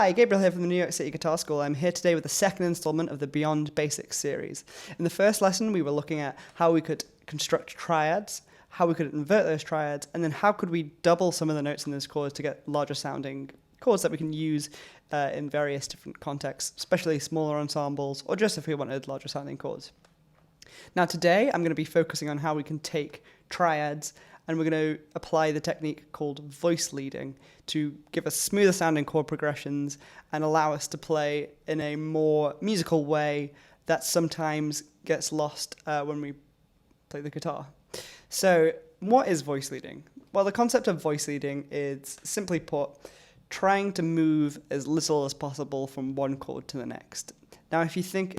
Hi, Gabriel here from the New York City Guitar School. I'm here today with the second installment of the Beyond Basics series. In the first lesson, we were looking at how we could construct triads, how we could invert those triads, and then how could we double some of the notes in those chords to get larger sounding chords that we can use in various different contexts, especially smaller ensembles, or just if we wanted larger sounding chords. Now today, I'm going to be focusing on how we can take triads and we're going to apply the technique called voice leading to give us smoother sounding chord progressions and allow us to play in a more musical way that sometimes gets lost when we play the guitar. So what is voice leading? Well, the concept of voice leading is, simply put, trying to move as little as possible from one chord to the next. Now,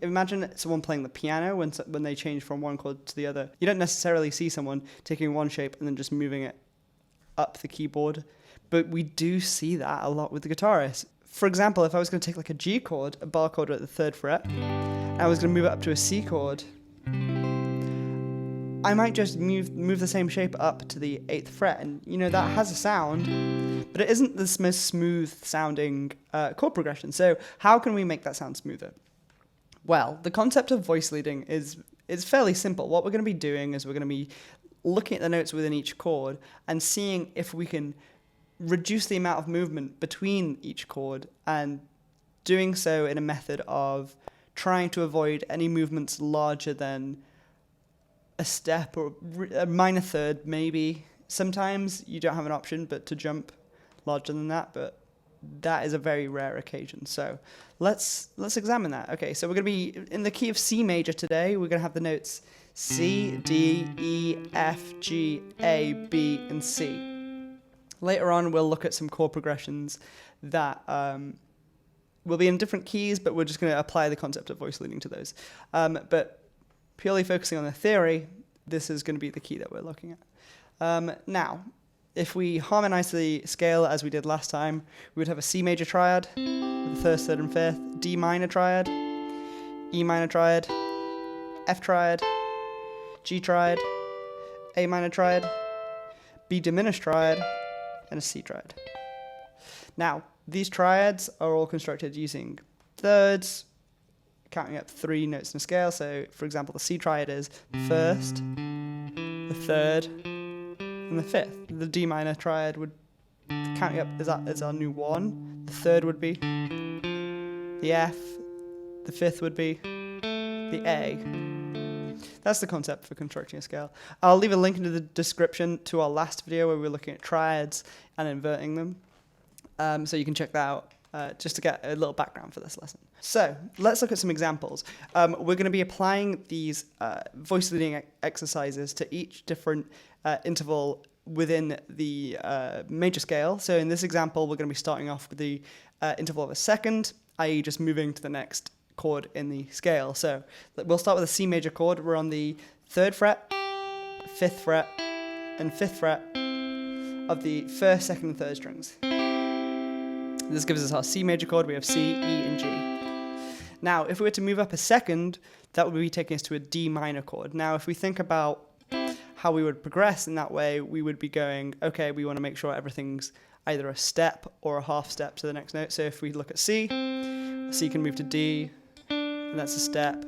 imagine someone playing the piano when they change from one chord to the other. You don't necessarily see someone taking one shape and then just moving it up the keyboard, but we do see that a lot with the guitarists. For example, if I was going to take like a G chord, a bar chord at the 3rd fret, and I was going to move it up to a C chord, I might just move the same shape up to the 8th fret, and that has a sound, but it isn't the most smooth sounding chord progression. So how can we make that sound smoother? Well, the concept of voice leading is fairly simple. What we're going to be doing is we're going to be looking at the notes within each chord and seeing if we can reduce the amount of movement between each chord, and doing so in a method of trying to avoid any movements larger than a step or a minor third, maybe. Sometimes you don't have an option but to jump larger than that, but that is a very rare occasion. So let's examine that. Okay, so we're going to be in the key of C major today. We're going to have the notes C, D, E, F, G, A, B, and C. Later on, we'll look at some chord progressions that will be in different keys, but we're just going to apply the concept of voice leading to those. But purely focusing on the theory, this is going to be the key that we're looking at. Now, if we harmonize the scale as we did last time, we would have a C major triad with the 1st, 3rd, and 5th, D minor triad, E minor triad, F triad, G triad, A minor triad, B diminished triad, and a C triad. Now, these triads are all constructed using thirds, counting up 3 notes in a scale. So, for example, the C triad is the 1st, the 3rd, and the 5th. The D minor triad would, counting up is our new 1. The 3rd would be the F. The 5th would be the A. That's the concept for constructing a scale. I'll leave a link in the description to our last video where we were looking at triads and inverting them. So you can check that out just to get a little background for this lesson. So let's look at some examples. We're going to be applying these voice leading exercises to each different interval within the major scale. So in this example, we're going to be starting off with the interval of a second, i.e. just moving to the next chord in the scale. So we'll start with a C major chord. We're on the 3rd fret, 5th fret, and 5th fret of the 1st, 2nd, and 3rd strings. This gives us our C major chord. We have C, E, and G. Now, if we were to move up a second, that would be taking us to a D minor chord. Now, if we think about how we would progress in that way, we would be going, okay, we want to make sure everything's either a step or a half step to the next note. So if we look at C can move to D, and that's a step.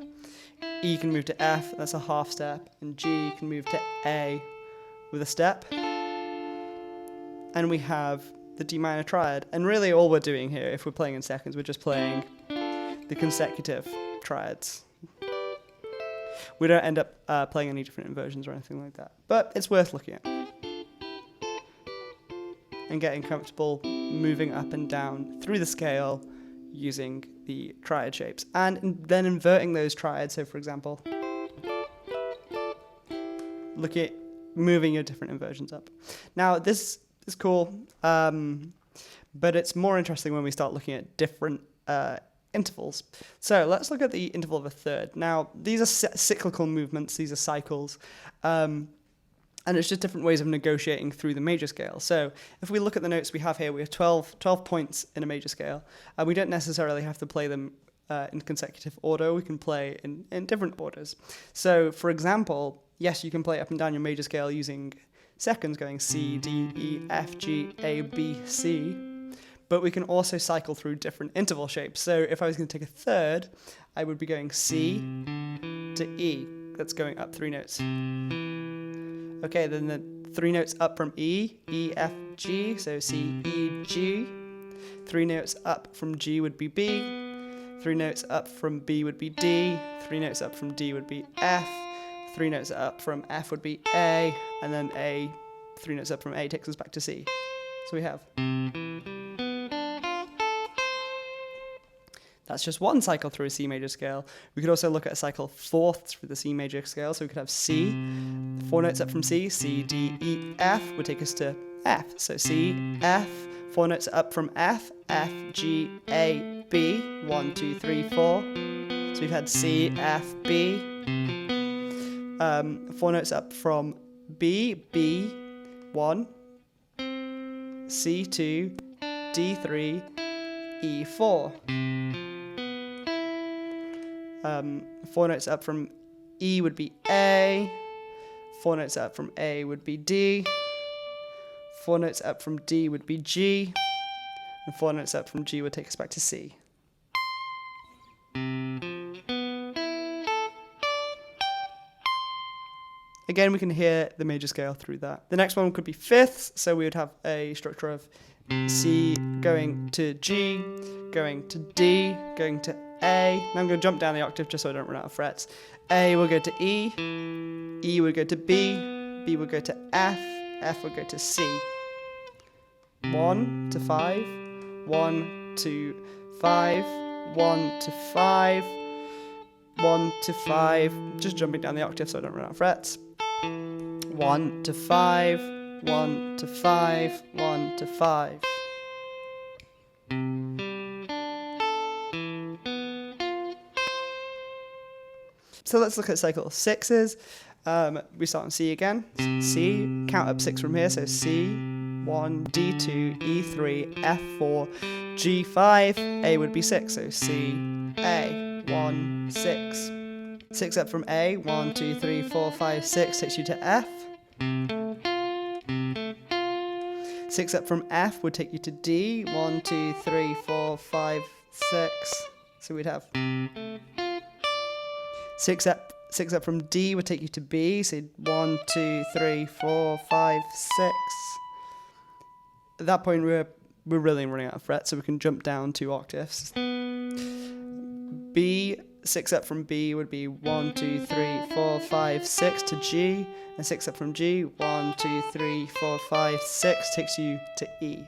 E can move to F, that's a half step. And G can move to A with a step. And we have the D minor triad. And really all we're doing here, if we're playing in seconds, we're just playing the consecutive triads. We don't end up playing any different inversions or anything like that. But it's worth looking at. And getting comfortable moving up and down through the scale using the triad shapes. And then inverting those triads. So for example, look at moving your different inversions up. Now this is cool, but it's more interesting when we start looking at different intervals. So let's look at the interval of a third. Now, these are cyclical movements, these are cycles, and it's just different ways of negotiating through the major scale. So if we look at the notes we have here, we have 12 points in a major scale, and we don't necessarily have to play them in consecutive order. We can play in different orders. So for example, yes, you can play up and down your major scale using seconds, going C, D, E, F, G, A, B, C, but we can also cycle through different interval shapes. So if I was going to take a third, I would be going C to E. That's going up 3 notes. Okay, then the 3 notes up from E, E, F, G, so C, E, G. 3 notes up from G would be B. 3 notes up from B would be D. 3 notes up from D would be F. 3 notes up from F would be A, and then A, 3 notes up from A takes us back to C. So we have. That's just one cycle through a C major scale. We could also look at a cycle fourths through the C major scale. So we could have C, 4 notes up from C, C, D, E, F would take us to F. So C, F, 4 notes up from F, F, G, A, B, 1, 2, 3, 4. So we've had C, F, B. 4 notes up from B, B, 1, C2, D3, E4. 4 notes up from E would be A. 4 notes up from A would be D. 4 notes up from D would be G. And 4 notes up from G would take us back to C. Again, we can hear the major scale through that. The next one could be fifths, so we would have a structure of C going to G, going to D, going to A. Now I'm going to jump down the octave just so I don't run out of frets. A will go to E, E will go to B, B will go to F, F will go to C. 1 to 5, 1 to 5, 1 to 5, 1 to 5. Just jumping down the octave so I don't run out of frets. 1 to 5, 1 to 5, 1 to 5. So let's look at cycle sixes. We start on C again. C, count up 6 from here. So C, 1, D2, E3, F4, G5, A would be 6. So C, A, 1, 6. 6 up from A, 1, 2, 3, 4, 5, 6 takes you to F. 6 up from F would take you to D. 1, 2, 3, 4, 5, 6. So we'd have 6 up from D would take you to B. So 1, 2, 3, 4, 5, 6. At that point, we're really running out of frets, so we can jump down 2 octaves. B, 6 up from B would be 1, 2, 3, 4, 5, 6 to G, and 6 up from G, 1, 2, 3, 4, 5, 6 takes you to E.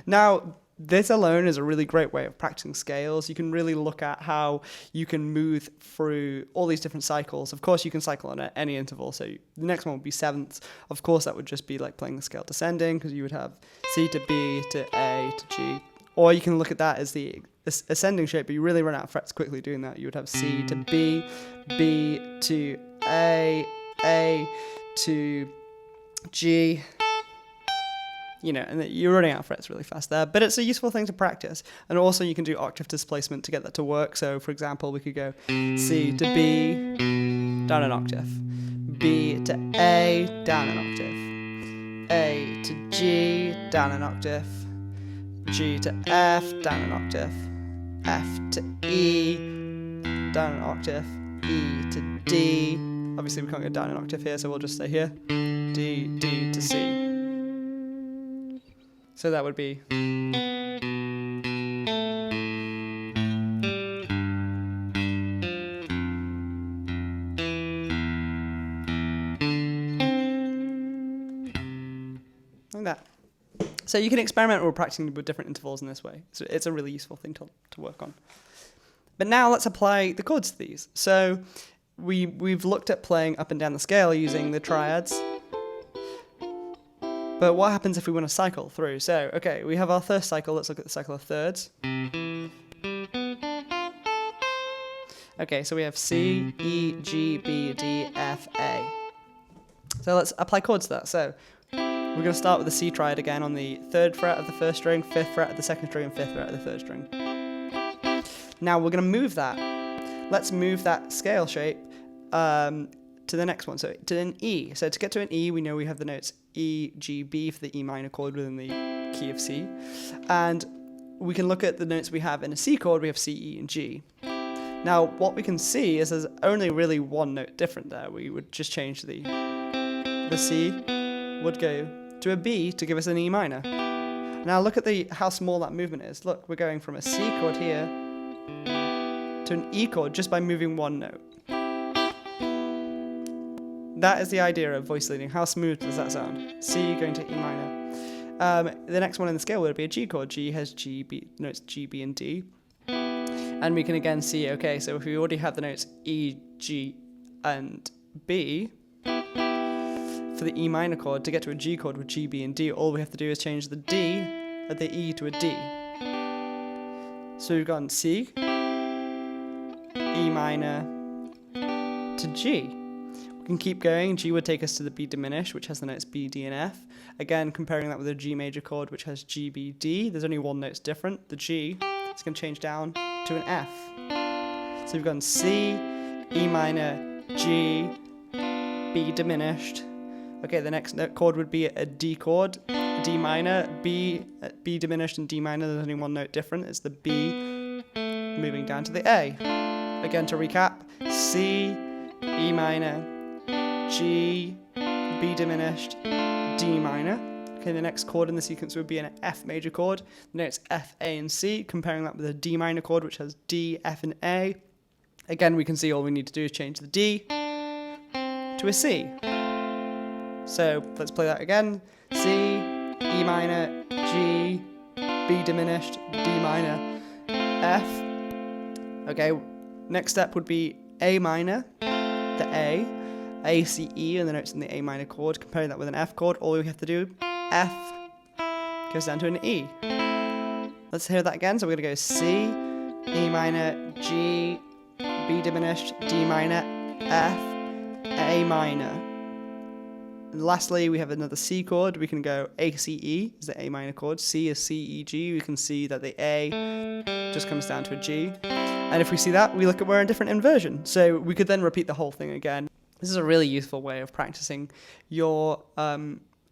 Now, this alone is a really great way of practicing scales. You can really look at how you can move through all these different cycles. Of course, you can cycle on at any interval. So the next one would be sevenths. Of course, that would just be like playing the scale descending, because you would have C to B to A to G. Or you can look at that as the ascending shape, but you really run out of frets quickly doing that. You would have C to B, B to A to G. You know, and you're running out of frets really fast there, but it's a useful thing to practice. And also you can do octave displacement to get that to work. So for example, we could go C to B, down an octave, B to A, down an octave, A to G, down an octave, G to F, down an octave, F to E, down an octave, E to D. Obviously we can't go down an octave here, so we'll just stay here, D, D to C. So that would be. Like that. So you can experiment with practicing with different intervals in this way. So it's a really useful thing to work on. But now let's apply the chords to these. So we've looked at playing up and down the scale using the triads. But what happens if we want to cycle through? So, okay, we have our first cycle. Let's look at the cycle of thirds. Okay, so we have C, E, G, B, D, F, A. So let's apply chords to that. So we're going to start with the C triad again on the 3rd fret of the 1st string, 5th fret of the 2nd string, and 5th fret of the 3rd string. Now we're going to move that. Let's move that scale shape to the next one, so to an E. So to get to an E, we know we have the notes E, G, B for the E minor chord within the key of C. And we can look at the notes we have in a C chord. We have C, E, and G. Now, what we can see is there's only really one note different there. We would just change the C would go to a B to give us an E minor. Now look at how small that movement is. Look, we're going from a C chord here to an E chord just by moving one note. That is the idea of voice leading. How smooth does that sound? C going to E minor. The next one in the scale would be a G chord. G has G, B, notes G, B, and D. And we can again see, okay, so if we already have the notes E, G, and B, for the E minor chord, to get to a G chord with G, B, and D, all we have to do is change the D, the E to a D. So we've gone C, E minor, to G. We can keep going. G would take us to the B diminished, which has the notes B, D, and F. Again, comparing that with a G major chord, which has G, B, D, there's only one note's different. The G is going to change down to an F. So we've gone C, E minor, G, B diminished. Okay, the next note chord would be a D chord, a D minor, B diminished, and D minor. There's only one note different. It's the B moving down to the A. Again, to recap, C, E minor, G, B diminished, D minor. Okay, the next chord in the sequence would be an F major chord. The notes F, A, and C, comparing that with a D minor chord, which has D, F, and A. Again, we can see all we need to do is change the D to a C. So let's play that again. C, E minor, G, B diminished, D minor, F. Okay, next step would be A minor, the A, C, E, and the notes in the A minor chord. Comparing that with an F chord, all we have to do, F goes down to an E. Let's hear that again. So we're going to go C, E minor, G, B diminished, D minor, F, A minor. And lastly, we have another C chord. We can go A, C, E is the A minor chord. C is C, E, G. We can see that the A just comes down to a G. And if we see that, we look at we're in a different inversion. So we could then repeat the whole thing again. This is a really useful way of practicing your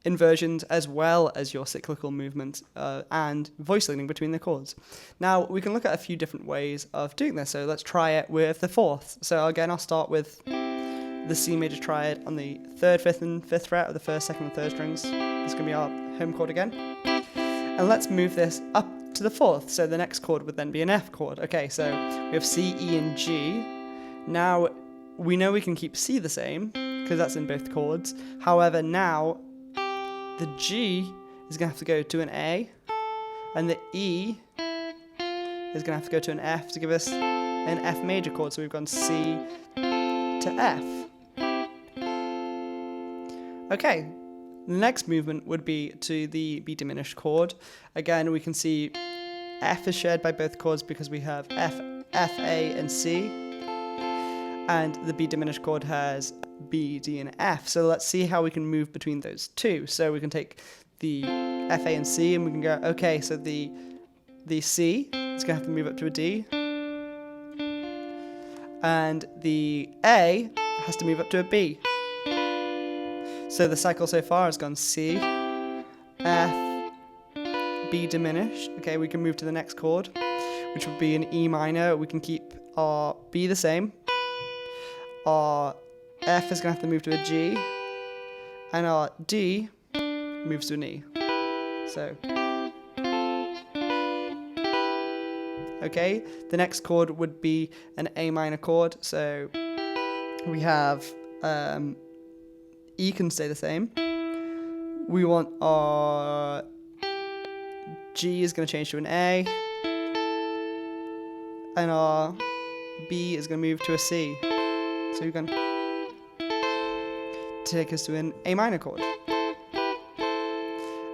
inversions as well as your cyclical movements and voice leading between the chords. Now, we can look at a few different ways of doing this. So let's try it with the fourths. So again, I'll start with the C major triad on the 3rd, 5th, and 5th fret of the 1st, 2nd, and 3rd strings. It's going to be our home chord again. And let's move this up to the 4th. So the next chord would then be an F chord. Okay, so we have C, E, and G. Now, we know we can keep C the same because that's in both chords. However, now the G is going to have to go to an A, and the E is going to have to go to an F to give us an F major chord. So we've gone C to F. Okay, the next movement would be to the B diminished chord. Again, we can see F is shared by both chords because we have F, A, and C. And the B diminished chord has B, D, and F. So let's see how we can move between those two. So we can take the F, A, and C, and we can go, okay, so the C is going to have to move up to a D. And the A has to move up to a B. So the cycle so far has gone C, F, B diminished. Okay, we can move to the next chord, which would be an E minor. We can keep our B the same. Our F is going to have to move to a G. And our D moves to an E. So, okay, the next chord would be an A minor chord. So we have E can stay the same. We want our G is going to change to an A. And our B is going to move to a C. So we're going to take us to an A minor chord.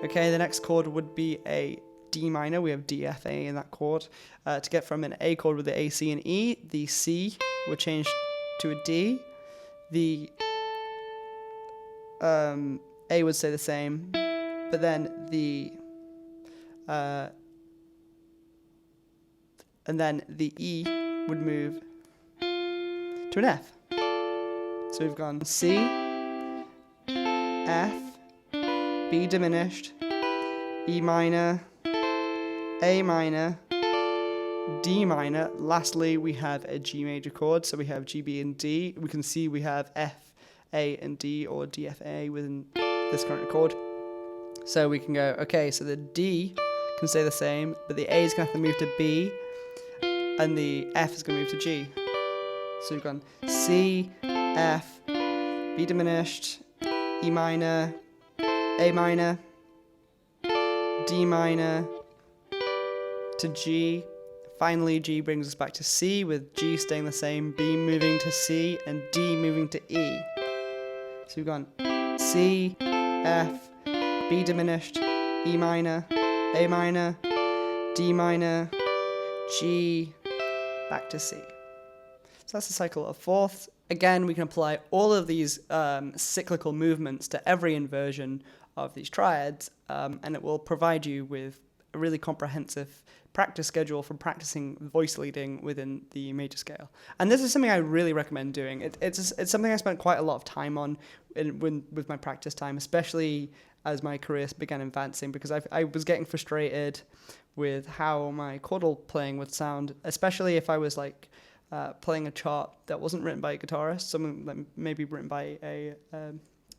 Okay, the next chord would be a D minor. We have D, F, A in that chord. To get from an A chord with the A, C, and E, the C would change to a D. The A would stay the same, but then the E would move to an F. So we've gone C, F, B diminished, E minor, A minor, D minor. Lastly, we have a G major chord, so we have G, B, and D. We can see we have F, A, and D, or D, F, A within this current chord. So we can go, okay, so the D can stay the same, but the A is going to have to move to B, and the F is going to move to G. So we've gone C, F, B diminished, E minor, A minor, D minor, to G. Finally, G brings us back to C, with G staying the same, B moving to C, and D moving to E. So we've gone C, F, B diminished, E minor, A minor, D minor, G, back to C. So that's a cycle of fourths. Again, we can apply all of these cyclical movements to every inversion of these triads, and it will provide you with a really comprehensive practice schedule for practicing voice leading within the major scale. And this is something I really recommend doing. It's something I spent quite a lot of time on with my practice time, especially as my career began advancing, because I was getting frustrated with how my chordal playing would sound, especially if I was like playing a chart that wasn't written by a guitarist, something that maybe written by a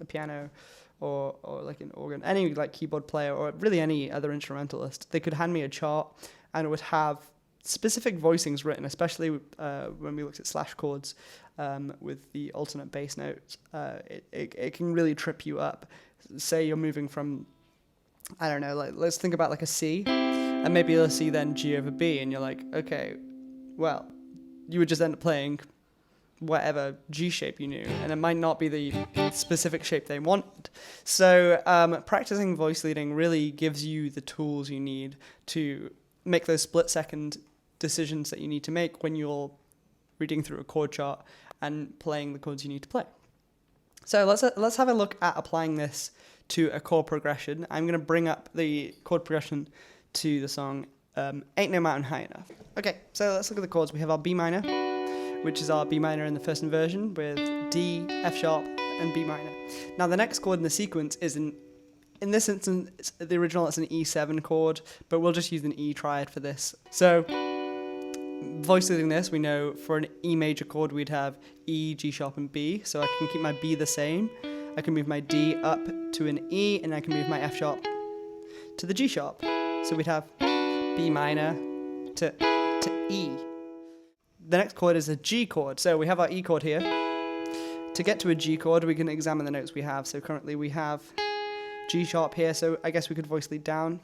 piano or like an organ, any like keyboard player, or really any other instrumentalist. They could hand me a chart and it would have specific voicings written, especially when we looked at slash chords with the alternate bass notes. It can really trip you up. Say you're moving from, I don't know, like let's think about like a C, and maybe you'll see then G over B, and you're like, okay, well, you would just end up playing whatever G shape you knew, and it might not be the specific shape they wanted. So practicing voice leading really gives you the tools you need to make those split-second decisions that you need to make when you're reading through a chord chart and playing the chords you need to play. So let's have a look at applying this to a chord progression. I'm going to bring up the chord progression to the song Ain't No Mountain High Enough. Okay, so let's look at the chords. We have our B minor, which is our B minor in the first inversion, with D, F sharp, and B minor. Now the next chord in the sequence is in this instance, the original, it's an E7 chord, but we'll just use an E triad for this. So voice leading this, we know for an E major chord we'd have E, G sharp, and B, so I can keep my B the same. I can move my D up to an E, and I can move my F sharp to the G sharp. So we'd have B minor to E. The next chord is a G chord. So we have our E chord here. To get to a G chord, we can examine the notes we have. So currently we have G sharp here, so I guess we could voice lead down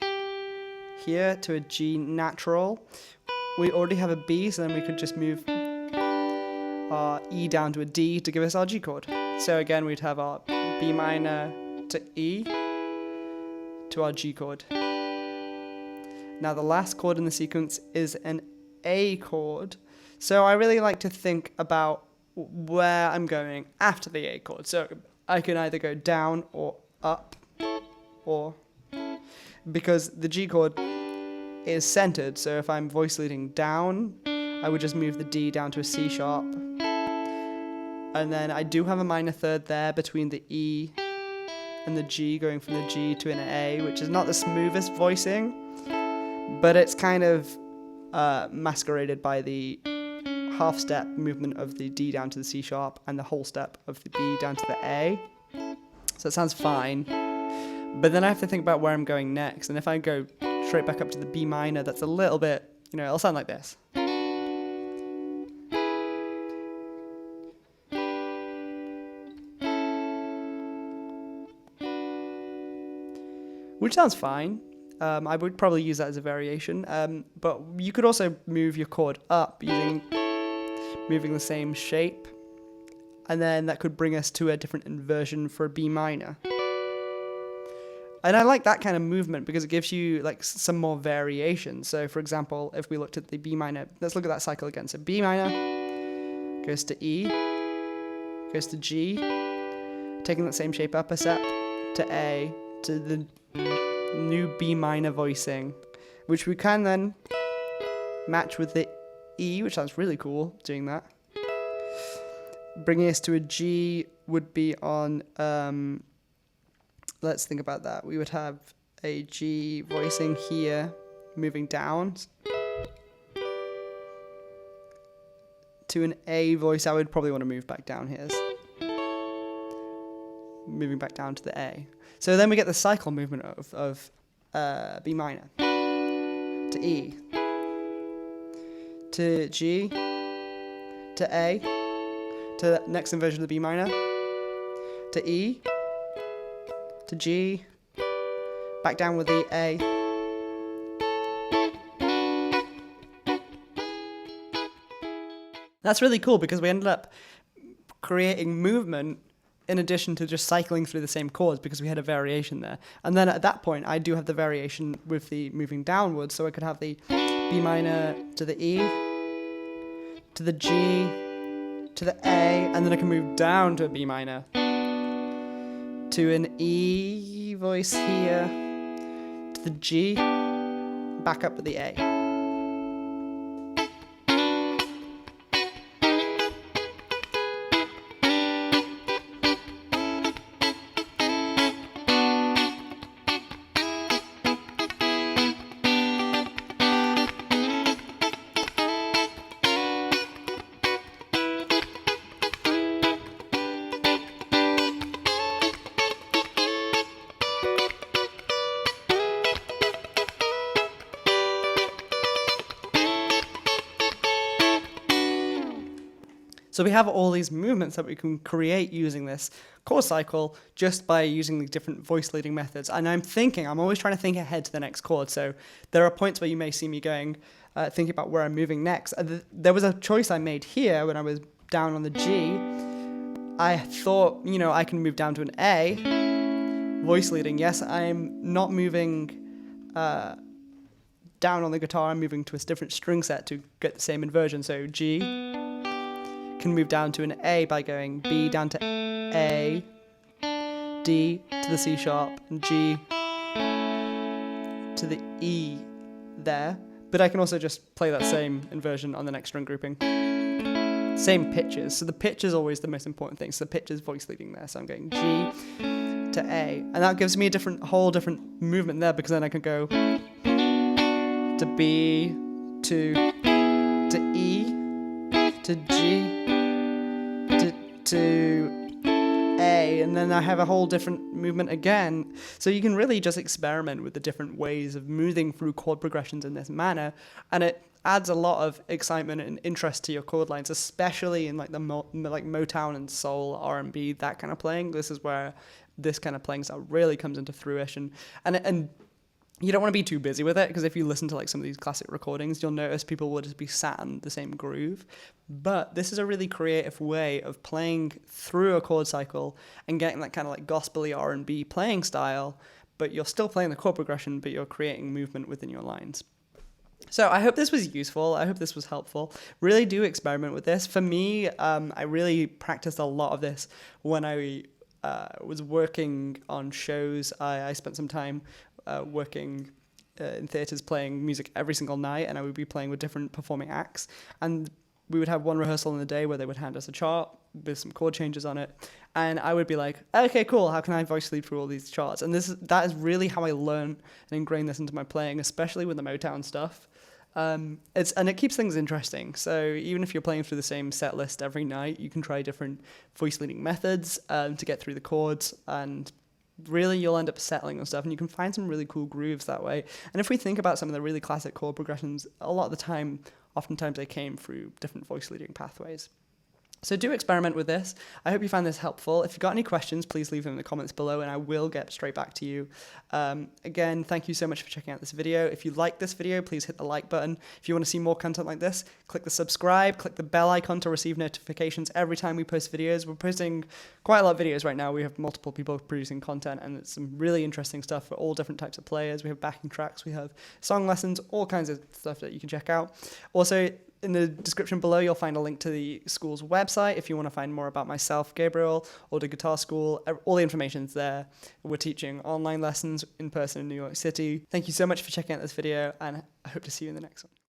here to a G natural. We already have a B, so then we could just move our E down to a D to give us our G chord. So again, we'd have our B minor to E to our G chord. Now the last chord in the sequence is an A chord. So I really like to think about where I'm going after the A chord. So I can either go down or up, or because the G chord is centered, so if I'm voice leading down, I would just move the D down to a C sharp. And then I do have a minor third there between the E and the G, going from the G to an A, which is not the smoothest voicing, but it's kind of masqueraded by the half step movement of the D down to the C sharp and the whole step of the B down to the A. So it sounds fine. But then I have to think about where I'm going next. And if I go straight back up to the B minor, that's a little bit, it'll sound like this. Which sounds fine. I would probably use that as a variation. But you could also move your chord up moving the same shape. And then that could bring us to a different inversion for a B minor. And I like that kind of movement because it gives you like some more variation. So for example, if we looked at the B minor, let's look at that cycle again. So B minor goes to E, goes to G, taking that same shape up a step to A, to the new B minor voicing, which we can then match with the E, which sounds really cool doing that. Bringing us to a G would be on, let's think about that. We would have a G voicing here moving down to an A voice. I would probably want to move back down here. Moving back down to the A. So then we get the cycle movement of B minor to E to G to A to the next inversion of the B minor to E to G, back down with the A. That's really cool because we ended up creating movement in addition to just cycling through the same chords because we had a variation there. And then at that point, I do have the variation with the moving downwards, so I could have the B minor to the E, to the G, to the A, and then I can move down to a B minor, to an E voice here, to the G, back up with the A. So we have all these movements that we can create using this chord cycle just by using the different voice leading methods. And I'm always trying to think ahead to the next chord. So there are points where you may see me going, thinking about where I'm moving next. There was a choice I made here when I was down on the G. I thought, I can move down to an A, voice leading. Yes, I'm not moving down on the guitar. I'm moving to a different string set to get the same inversion. So G, can move down to an A by going B down to A, D to the C sharp, and G to the E there. But I can also just play that same inversion on the next string grouping. Same pitches. So the pitch is always the most important thing. So the pitch is voice leading there. So I'm going G to A. And that gives me a whole different movement there because then I can go to B to E to G to A, and then I have a whole different movement again. So you can really just experiment with the different ways of moving through chord progressions in this manner, and it adds a lot of excitement and interest to your chord lines, especially in like the Motown and soul, R&B, that kind of playing. This is where this kind of playing style really comes into fruition, and you don't want to be too busy with it, because if you listen to like some of these classic recordings, you'll notice people will just be sat in the same groove. But this is a really creative way of playing through a chord cycle and getting that kind of like gospel-y R&B playing style, but you're still playing the chord progression, but you're creating movement within your lines. So I hope this was useful. I hope this was helpful. Really do experiment with this. For me, I really practiced a lot of this when I was working on shows. I spent some time working in theatres playing music every single night, and I would be playing with different performing acts, and we would have one rehearsal in the day where they would hand us a chart with some chord changes on it, and I would be like, okay, cool, how can I voice lead through all these charts? And that is really how I learn and ingrain this into my playing, especially with the Motown stuff. And it keeps things interesting. So even if you're playing through the same set list every night, you can try different voice leading methods to get through the chords, and really you'll end up settling on stuff, and you can find some really cool grooves that way. And if we think about some of the really classic chord progressions, a lot of the time, oftentimes they came through different voice leading pathways. So do experiment with this. I hope you found this helpful. If you've got any questions, please leave them in the comments below and I will get straight back to you. Again, thank you so much for checking out this video. If you like this video, please hit the like button. If you want to see more content like this, click the subscribe, click the bell icon to receive notifications every time we post videos. We're posting quite a lot of videos right now. We have multiple people producing content, and it's some really interesting stuff for all different types of players. We have backing tracks, we have song lessons, all kinds of stuff that you can check out. Also, in the description below, you'll find a link to the school's website if you want to find more about myself, Gabriel, or the Guitar School. All the information's there. We're teaching online lessons in person in New York City. Thank you so much for checking out this video, and I hope to see you in the next one.